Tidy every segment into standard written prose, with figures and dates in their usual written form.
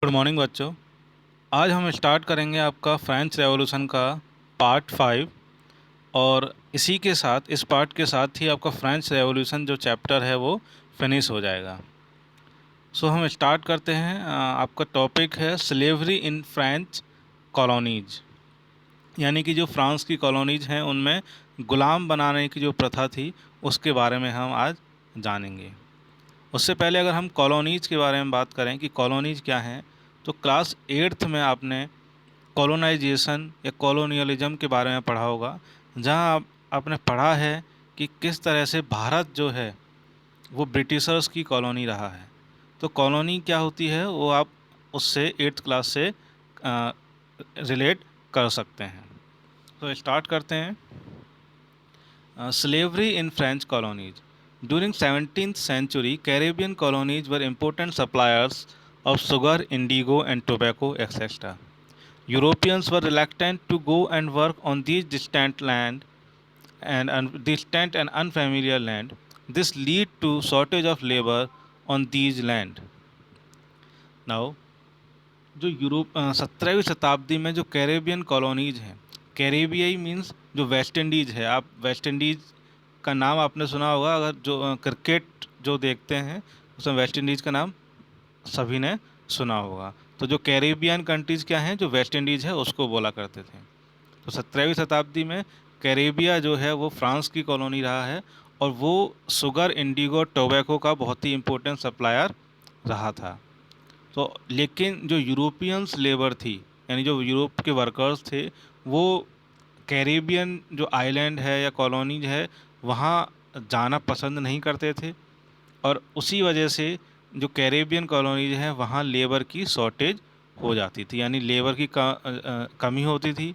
Good morning बच्चों। आज हम स्टार्ट करेंगे आपका फ्रेंच रेवोल्यूशन का पार्ट 5। और इसी के साथ इस पार्ट के साथ ही आपका फ्रेंच रेवोल्यूशन जो चैप्टर है वो फिनिश हो जाएगा। सो हम स्टार्ट करते हैं। आपका टॉपिक है स्लेवरी इन फ्रेंच कॉलोनीज, यानी कि जो फ्रांस की कॉलोनीज हैं उनमें गुलाम बनाने की जो प्रथा थी उसके बारे में हम आज जानेंगे। उससे पहले अगर हम कॉलोनीज के बारे में बात करें कि कॉलोनीज क्या हैं, तो क्लास 8th में आपने कॉलोनाइजेशन या कॉलोनियलिज्म के बारे में पढ़ा होगा, जहां आपने पढ़ा है कि किस तरह से भारत जो है वो ब्रिटिशर्स की कॉलोनी रहा है। तो कॉलोनी क्या होती है वो आप उससे 8th क्लास से रिलेट कर सकते हैं। तो स्टार्ट करते हैं। Slavery in French colonies. During 17th century, Caribbean colonies were important suppliers of sugar, indigo, and tobacco, etc. Europeans were reluctant to go and work on these distant and unfamiliar land. This led to shortage of labor on these land. Now, जो 17वीं शताब्दी में जो Caribbean colonies हैं, कैरेबियाई means जो West Indies है, आप West Indies का नाम आपने सुना होगा। अगर जो क्रिकेट जो देखते हैं उसमें वेस्ट इंडीज़ का नाम सभी ने सुना होगा। तो जो कैरेबियन कंट्रीज़ क्या हैं, जो वेस्ट इंडीज़ है उसको बोला करते थे। तो 17वीं शताब्दी में कैरेबिया जो है वो फ्रांस की कॉलोनी रहा है, और वो शुगर, इंडिगो, टोबैको का बहुत ही इम्पोर्टेंट सप्लायर रहा था। तो लेकिन जो यूरोपियंस लेबर थी, यानी जो यूरोप के वर्कर्स थे, वो कैरेबियन जो आइलैंड है या कॉलोनीज है वहाँ जाना पसंद नहीं करते थे, और उसी वजह से जो कैरेबियन कॉलोनीज हैं वहाँ लेबर की शॉर्टेज हो जाती थी, यानी लेबर की कमी होती थी।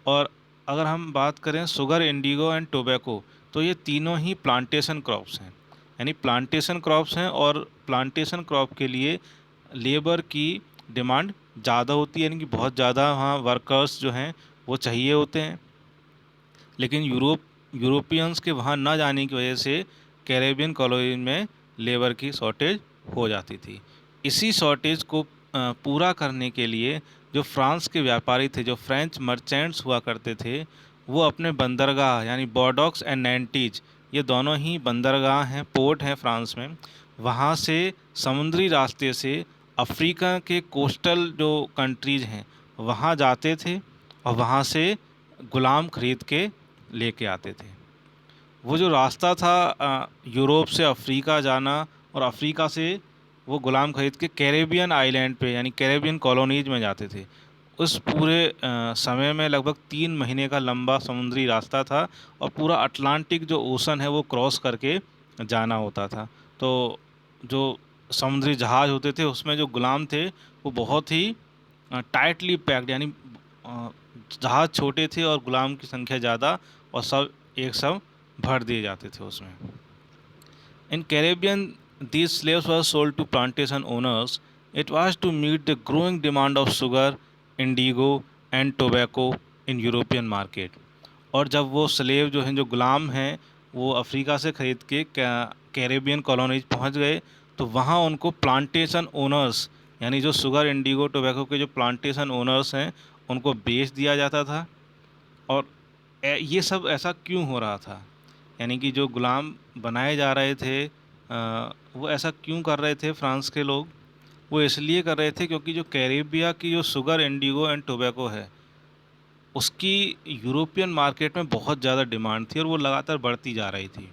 और अगर हम बात करें शुगर, इंडिगो एंड टोबैको, तो ये तीनों ही प्लांटेशन क्रॉप्स हैं, यानी प्लांटेशन क्रॉप्स हैं, और प्लांटेशन क्रॉप के लिए लेबर की डिमांड ज़्यादा होती है, यानी कि बहुत ज़्यादा वहाँ वर्कर्स जो हैं वो चाहिए होते हैं। लेकिन यूरोपियंस के वहाँ ना जाने की वजह से कैरेबियन कॉलोनी में लेबर की शॉर्टेज हो जाती थी। इसी शॉर्टेज को पूरा करने के लिए जो फ्रांस के व्यापारी थे, जो फ्रेंच मर्चेंट्स हुआ करते थे, वो अपने बंदरगाह यानी बॉर्डॉक्स एंड नैंटीज, ये दोनों ही बंदरगाह हैं, पोर्ट हैं फ्रांस में, वहाँ से समुद्री रास्ते से अफ्रीका के कोस्टल जो कंट्रीज़ हैं वहाँ जाते थे, और वहाँ से गुलाम खरीद के लेके आते थे। वो जो रास्ता था यूरोप से अफ्रीका जाना, और अफ्रीका से वो गुलाम खरीद के कैरेबियन आइलैंड पे यानी कैरेबियन कॉलोनीज में जाते थे। उस पूरे समय में लगभग 3 महीने का लंबा समुद्री रास्ता था, और पूरा अटलांटिक जो ओशन है वो क्रॉस करके जाना होता था। तो जो समुद्री जहाज़ होते थे उसमें जो गुलाम थे वो बहुत ही टाइटली पैक्ड, यानी जहाज़ छोटे थे और गुलाम की संख्या ज़्यादा, और सब एक सब भर दिए जाते थे उसमें। इन Caribbean these slaves were sold to plantation owners. It was to meet the growing demand of sugar, indigo and tobacco in European market. और जब वो स्लेव जो हैं, जो गुलाम हैं, वो अफ्रीका से ख़रीद के कैरेबियन कॉलोनीज पहुंच गए, तो वहाँ उनको प्लांटेशन ओनर्स, यानी जो शुगर, इंडिगो, टोबैको के जो प्लांटेशन ओनर्स हैं उनको बेच दिया जाता था। और ये सब ऐसा क्यों हो रहा था, यानी कि जो गुलाम बनाए जा रहे थे वो ऐसा क्यों कर रहे थे फ्रांस के लोग? वो इसलिए कर रहे थे क्योंकि जो कैरेबिया की जो शुगर, इंडिगो एंड टोबैको है उसकी यूरोपियन मार्केट में बहुत ज़्यादा डिमांड थी, और वो लगातार बढ़ती जा रही थी,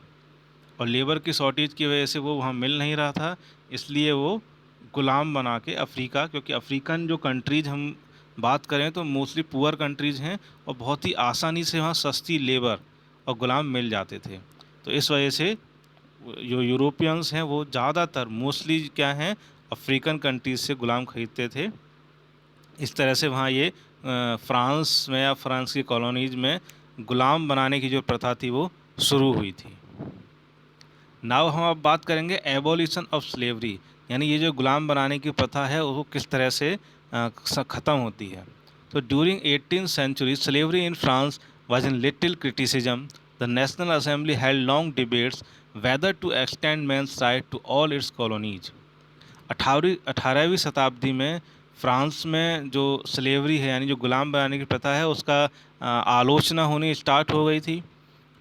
और लेबर की शॉर्टेज की वजह से वो वहाँ मिल नहीं रहा था। इसलिए वो गुलाम बना के अफ्रीका, क्योंकि अफ्रीकन जो कंट्रीज़ हम बात करें तो मोस्टली पुअर कंट्रीज़ हैं, और बहुत ही आसानी से वहाँ सस्ती लेबर और गुलाम मिल जाते थे। तो इस वजह से जो यूरोपियंस हैं वो ज़्यादातर मोस्टली क्या हैं, अफ्रीकन कंट्रीज़ से गुलाम खरीदते थे। इस तरह से वहाँ ये फ्रांस में या फ्रांस की कॉलोनीज़ में गुलाम बनाने की जो प्रथा थी वो शुरू हुई थी। नाउ हम अब बात करेंगे एबॉलिशन ऑफ स्लेवरी, यानी ये जो गुलाम बनाने की प्रथा है वो किस तरह से ख़त्म होती है। तो during 18th century slavery in France was in little criticism. The national assembly held long debates whether to extend man's rights to all its colonies. 18वीं शताब्दी में फ्रांस में जो स्लेवरी है यानी जो गुलाम बनाने की प्रथा है उसका आलोचना होनी स्टार्ट हो गई थी।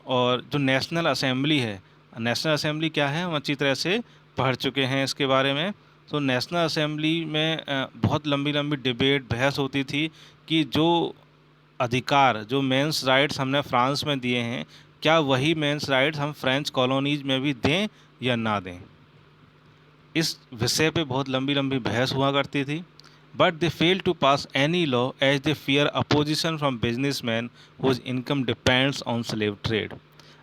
और जो नेशनल असेंबली है, नेशनल असेंबली क्या है हम अच्छी तरह से पढ़ चुके हैं इसके बारे में। तो नेशनल असेंबली में बहुत लंबी लंबी डिबेट बहस होती थी कि जो अधिकार, जो मेंस राइट्स हमने फ्रांस में दिए हैं, क्या वही मेंस राइट्स हम फ्रेंच कॉलोनीज में भी दें या ना दें। इस विषय पे बहुत लंबी लंबी बहस हुआ करती थी। But they fail to pass any law as they fear opposition from businessman whose income depends on slave trade.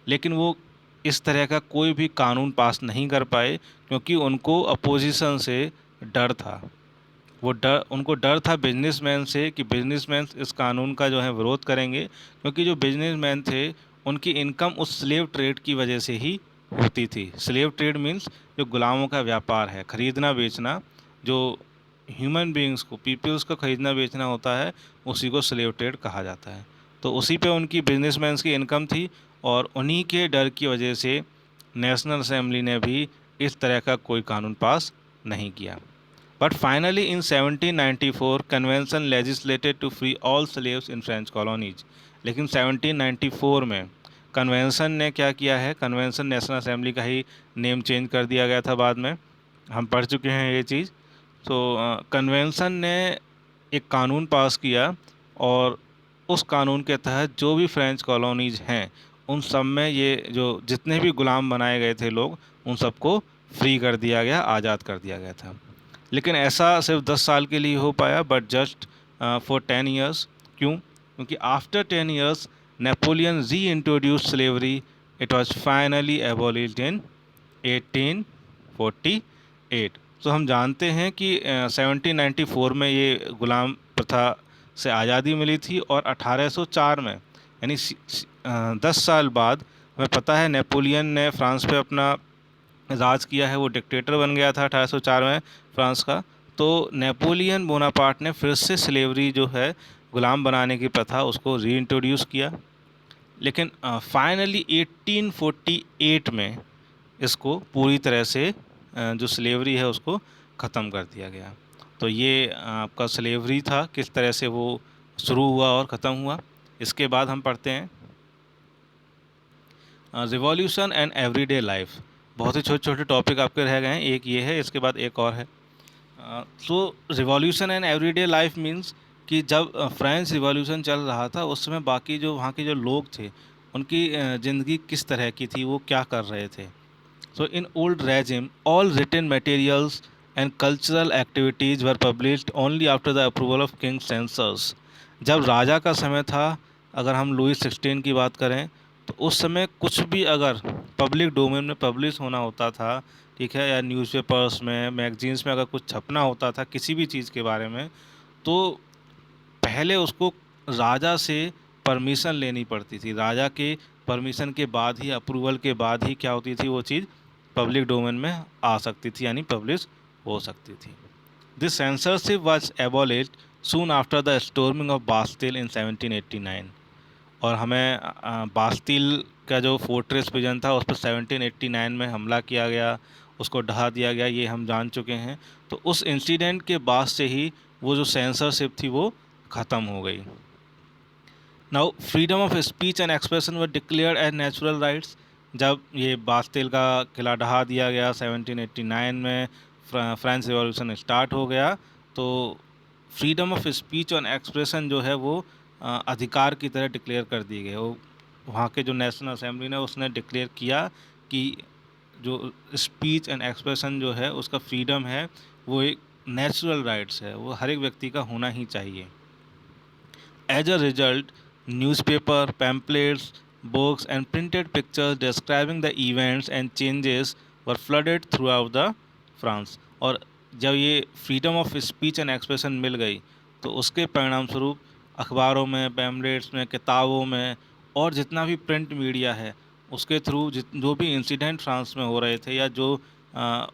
लेकिन वो इस तरह का कोई भी कानून पास नहीं कर पाए क्योंकि उनको अपोजिशन से डर था। वो डर, उनको डर था बिजनेसमैन से कि बिजनेसमैन इस कानून का जो है विरोध करेंगे, क्योंकि जो बिजनेसमैन थे उनकी इनकम उस स्लेव ट्रेड की वजह से ही होती थी। स्लेव ट्रेड मीन्स जो गुलामों का व्यापार है, खरीदना बेचना, जो ह्यूमन बीइंग्स को, पीपल्स को खरीदना बेचना होता है, उसी को स्लेव ट्रेड कहा जाता है। तो उसी पे उनकी बिजनेसमैन की इनकम थी और उन्हीं के डर की वजह से नेशनल असेंबली ने भी इस तरह का कोई कानून पास नहीं किया। But finally, in 1794, convention legislated to free all slaves in French colonies. लेकिन 1794 में कन्वेंशन ने क्या किया है, कन्वेंशन नेशनल असेंबली का ही नेम चेंज कर दिया गया था बाद में, हम पढ़ चुके हैं ये चीज़। तो कन्वेंशन ने एक कानून पास किया और उस कानून के तहत जो भी फ्रेंच कॉलोनीज हैं उन सब में ये जो जितने भी गुलाम बनाए गए थे लोग, उन सबको फ्री कर दिया गया, आज़ाद कर दिया गया था। लेकिन ऐसा सिर्फ 10 साल के लिए हो पाया, बट जस्ट फॉर 10 ईयर्स। क्यों? क्योंकि after 10 years Napoleon reintroduce slavery, it was finally abolished in 1848। तो हम जानते हैं कि 1794 में ये गुलाम प्रथा से आज़ादी मिली थी और 1804 में यानी 10 साल बाद हमें पता है नेपोलियन ने फ्रांस पे अपना राज किया है, वो डिक्टेटर बन गया था 1804 में फ्रांस का। तो नेपोलियन बोनापार्ट ने फिर से स्लेवरी जो है, गुलाम बनाने की प्रथा, उसको री इंट्रोड्यूस किया। लेकिन फाइनली 1848 में इसको पूरी तरह से जो स्लेवरी है उसको ख़त्म कर दिया गया। तो ये आपका स्लेवरी था, किस तरह से वो शुरू हुआ और ख़त्म हुआ। इसके बाद हम पढ़ते हैं रिवॉल्यूशन एंड एवरीडे लाइफ। बहुत ही छोटे छोटे टॉपिक आपके रह गए हैं, एक ये है, इसके बाद एक और है। So revolution and everyday life means कि जब फ्रेंच रिवॉल्यूशन चल रहा था उस समय बाकी जो वहाँ के जो लोग थे उनकी ज़िंदगी किस तरह की थी, वो क्या कर रहे थे। So in old regime all written materials and cultural activities were published only after the approval of king censors. जब राजा का समय था, अगर हम लुई 16 की बात करें, तो उस समय कुछ भी अगर पब्लिक डोमेन में पब्लिश होना होता था, ठीक है, या न्यूज़पेपर्स में, मैगजीन्स में अगर कुछ छपना होता था किसी भी चीज़ के बारे में, तो पहले उसको राजा से परमिशन लेनी पड़ती थी। राजा के परमिशन के बाद ही, अप्रूवल के बाद ही क्या होती थी, वो चीज़ पब्लिक डोमेन में आ सकती थी, यानी पब्लिश हो सकती थी। This censorship was abolished soon after the storming of Bastille in 1789। और हमें बास्तिल का जो फोर्ट्रेस प्रिजन था उस पर 1789 में हमला किया गया, उसको ढहा दिया गया, ये हम जान चुके हैं। तो उस इंसिडेंट के बाद से ही वो जो सेंसरशिप थी वो ख़त्म हो गई। Now freedom of speech and expression were declared as natural rights. जब ये बास्तिल का किला ढहा दिया गया 1789 में, फ्रेंच रिवॉल्यूशन स्टार्ट हो गया, तो फ्रीडम ऑफ स्पीच और एक्सप्रेशन जो है वो अधिकार की तरह डिक्लेयर कर दिए गए। वो वहाँ के जो नेशनल असेंबली ने उसने डिक्लेयर किया कि जो स्पीच एंड एक्सप्रेशन जो है उसका फ्रीडम है, वो एक नेचुरल राइट्स है, वो हर एक व्यक्ति का होना ही चाहिए। As a result, newspaper, pamphlets, books, and printed pictures describing the events and changes were flooded throughout the France। और जब ये freedom of speech and expression मिल गई तो उसके परिणाम स्वरूप अखबारों में, पैम्पलेट्स में, किताबों में और जितना भी प्रिंट मीडिया है उसके थ्रू जो भी इंसिडेंट फ्रांस में हो रहे थे या जो अ,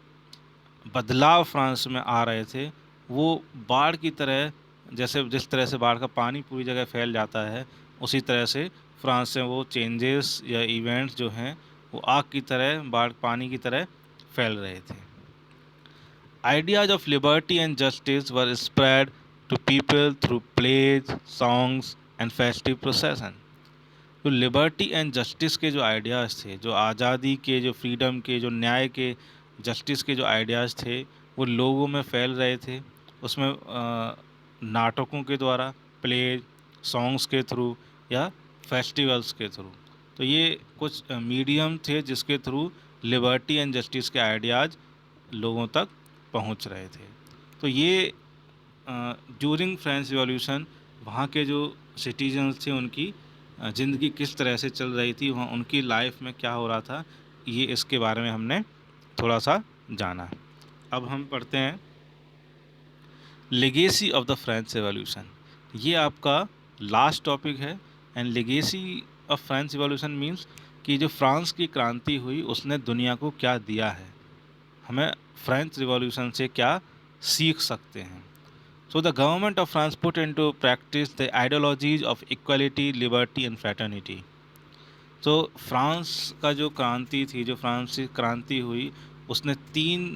बदलाव फ्रांस में आ रहे थे, वो बाढ़ की तरह, जैसे जिस तरह से बाढ़ का पानी पूरी जगह फैल जाता है, उसी तरह से फ्रांस से वो चेंजेस या इवेंट्स जो हैं वो आग की तरह, बाढ़ पानी की तरह फैल रहे थे। Ideas of liberty and justice were spread to people through plays, songs and festive procession. जो लिबर्टी एंड जस्टिस के जो आइडियाज़ थे, जो आज़ादी के, जो फ्रीडम के, जो न्याय के, जस्टिस के जो आइडियाज़ थे, वो लोगों में फैल रहे थे। उसमें नाटकों के द्वारा, प्ले, सॉन्ग्स के थ्रू या फेस्टिवल्स के थ्रू। तो ये कुछ मीडियम थे जिसके थ्रू लिबर्टी एंड जस्टिस के आइडियाज़ लोगों तक पहुंच रहे थे। तो ये ड्यूरिंग फ्रेंच रिवॉल्यूशन वहाँ के जो सिटीजन्स थे उनकी ज़िंदगी किस तरह से चल रही थी, वहाँ उनकी लाइफ में क्या हो रहा था, ये इसके बारे में हमने थोड़ा सा जाना। अब हम पढ़ते हैं legacy of the French revolution. ये आपका लास्ट टॉपिक है। And legacy of French revolution means कि जो फ्रांस की क्रांति हुई उसने दुनिया को क्या दिया है, हमें फ्रेंच रिवॉल्यूशन से क्या सीख सकते हैं। So the government of France put into practice the ideologies of equality, liberty and fraternity. तो फ्रांस का जो क्रांति थी, जो फ्रांसीसी क्रांति हुई, उसने तीन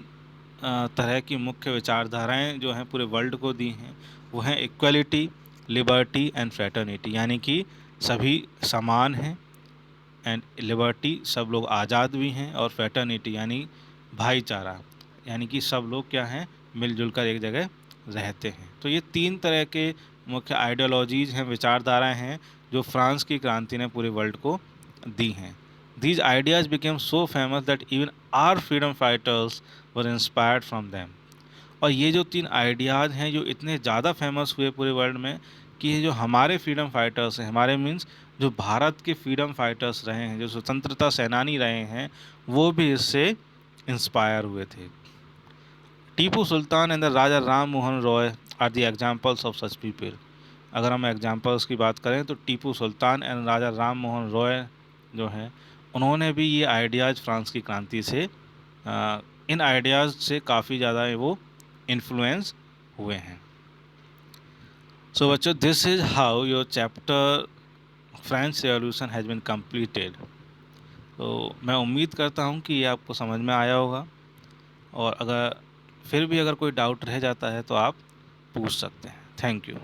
तरह की मुख्य विचारधाराएं जो हैं पूरे वर्ल्ड को दी हैं। वो हैं इक्वलिटी, लिबर्टी एंड फ्रैटर्निटी, यानी कि सभी समान हैं, एंड लिबर्टी सब लोग आज़ाद भी हैं, और फ्रैटर्निटी यानी भाईचारा, यानी कि सब लोग क्या हैं, मिलजुल कर एक जगह रहते हैं। तो ये तीन तरह के मुख्य आइडियोलॉजीज़ हैं, विचारधाराएं हैं जो फ्रांस की क्रांति ने पूरे वर्ल्ड को दी हैं। These ideas became so famous that even our freedom fighters were inspired from them. और ये जो तीन आइडियाज़ हैं जो इतने ज़्यादा फेमस हुए पूरे वर्ल्ड में कि ये जो हमारे फ्रीडम फाइटर्स हैं, हमारे मीन्स जो भारत के फ्रीडम फाइटर्स रहे हैं, जो स्वतंत्रता सेनानी रहे हैं, वो भी इससे इंस्पायर हुए थे। Tipu Sultan and the Raja Ram Mohan Roy are the examples of such people. अगर हम एग्जाम्पल्स की बात करें तो टीपू सुल्तान एंड राजा राम मोहन रॉय जो हैं, उन्होंने भी ये आइडियाज़ फ्रांस की क्रांति से इन आइडियाज़ से काफ़ी ज़्यादा वो इन्फ्लुएंस हुए हैं। सो बच्चों, this is how your chapter French revolution has been completed. तो मैं उम्मीद करता हूँ कि ये आपको समझ में आया होगा, और अगर फिर भी अगर कोई डाउट रह जाता है तो आप पूछ सकते हैं। Thank you.